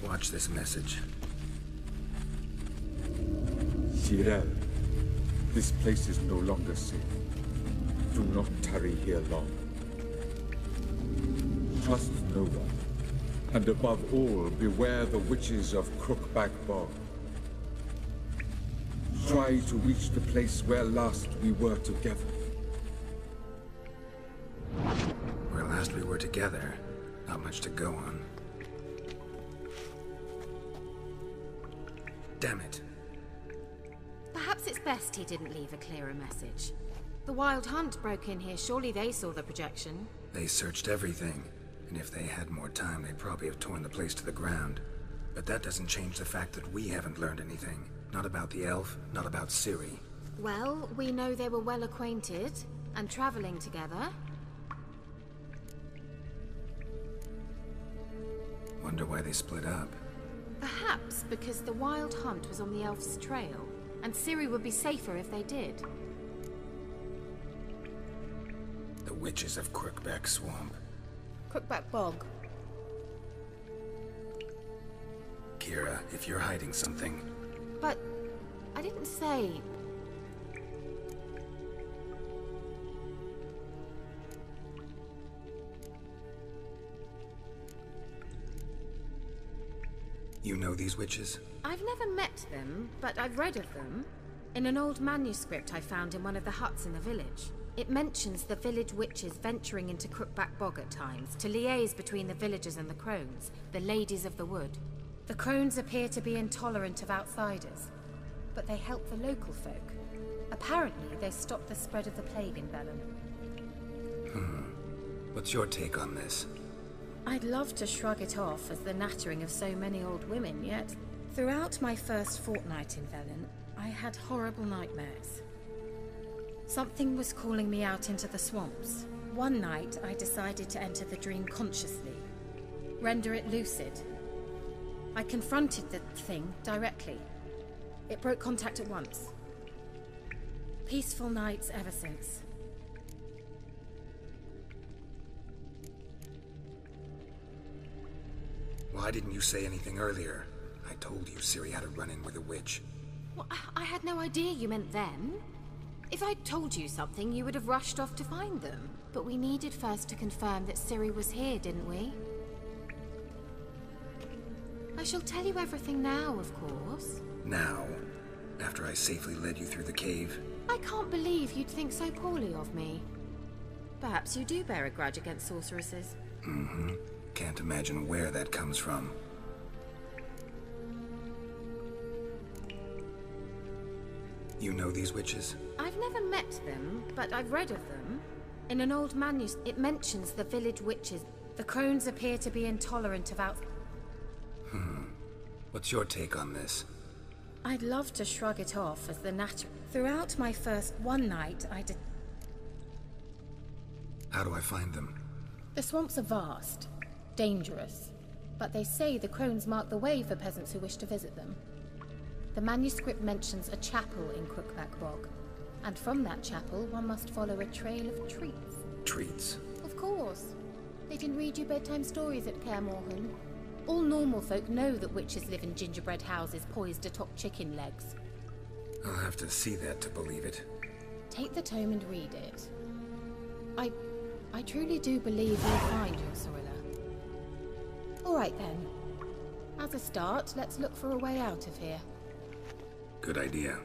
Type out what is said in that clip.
Watch this message. Geralt, this place is no longer safe. Do not tarry here long. Trust no one. And above all, beware the witches of Crookback Bog. Try to reach the place where last we were together. Where last we were together, not much to go on. Damn it. Perhaps it's best he didn't leave a clearer message. The Wild Hunt broke in here. Surely they saw the projection. They searched everything, and if they had more time, they'd probably have torn the place to the ground. But that doesn't change the fact that we haven't learned anything. Not about the elf, not about Ciri. Well, we know they were well acquainted and traveling together. Wonder why they split up. Perhaps because the Wild Hunt was on the elf's trail, and Ciri would be safer if they did. The witches of Crookback Swamp. Crookback Bog. Kira, if you're hiding something... But I didn't say... You know these witches? I've never met them, but I've read of them. In an old manuscript I found in one of the huts in the village. It mentions the village witches venturing into Crookback Bog at times to liaise between the villagers and the crones, the ladies of the wood. The crones appear to be intolerant of outsiders, but they help the local folk. Apparently, they stopped the spread of the plague in Velen. What's your take on this? I'd love to shrug it off as the nattering of so many old women, yet throughout my first fortnight in Velen, I had horrible nightmares. Something was calling me out into the swamps. One night, I decided to enter the dream consciously, render it lucid. I confronted the thing directly. It broke contact at once. Peaceful nights ever since. Why didn't you say anything earlier? I told you Ciri had a run-in with a witch. Well, I had no idea you meant them. If I'd told you something, you would have rushed off to find them. But we needed first to confirm that Ciri was here, didn't we? I shall tell you everything now, of course. Now? After I safely led you through the cave? I can't believe you'd think so poorly of me. Perhaps you do bear a grudge against sorceresses. Can't imagine where that comes from. You know these witches? I've never met them, but I've read of them. In an old manuscript, it mentions the village witches. The crones appear to be intolerant of out... What's your take on this? I'd love to shrug it off as the natural... Throughout my first one night, I did... How do I find them? The swamps are vast, dangerous, but they say the crones mark the way for peasants who wish to visit them. The manuscript mentions a chapel in Crookback Bog, and from that chapel one must follow a trail of treats. Treats? Of course. They didn't read you bedtime stories at Kaer Morhen. All normal folk know that witches live in gingerbread houses poised atop chicken legs. I'll have to see that to believe it. Take the tome and read it. I truly do believe you'll find your Sorilla. All right then. As a start, let's look for a way out of here. Good idea.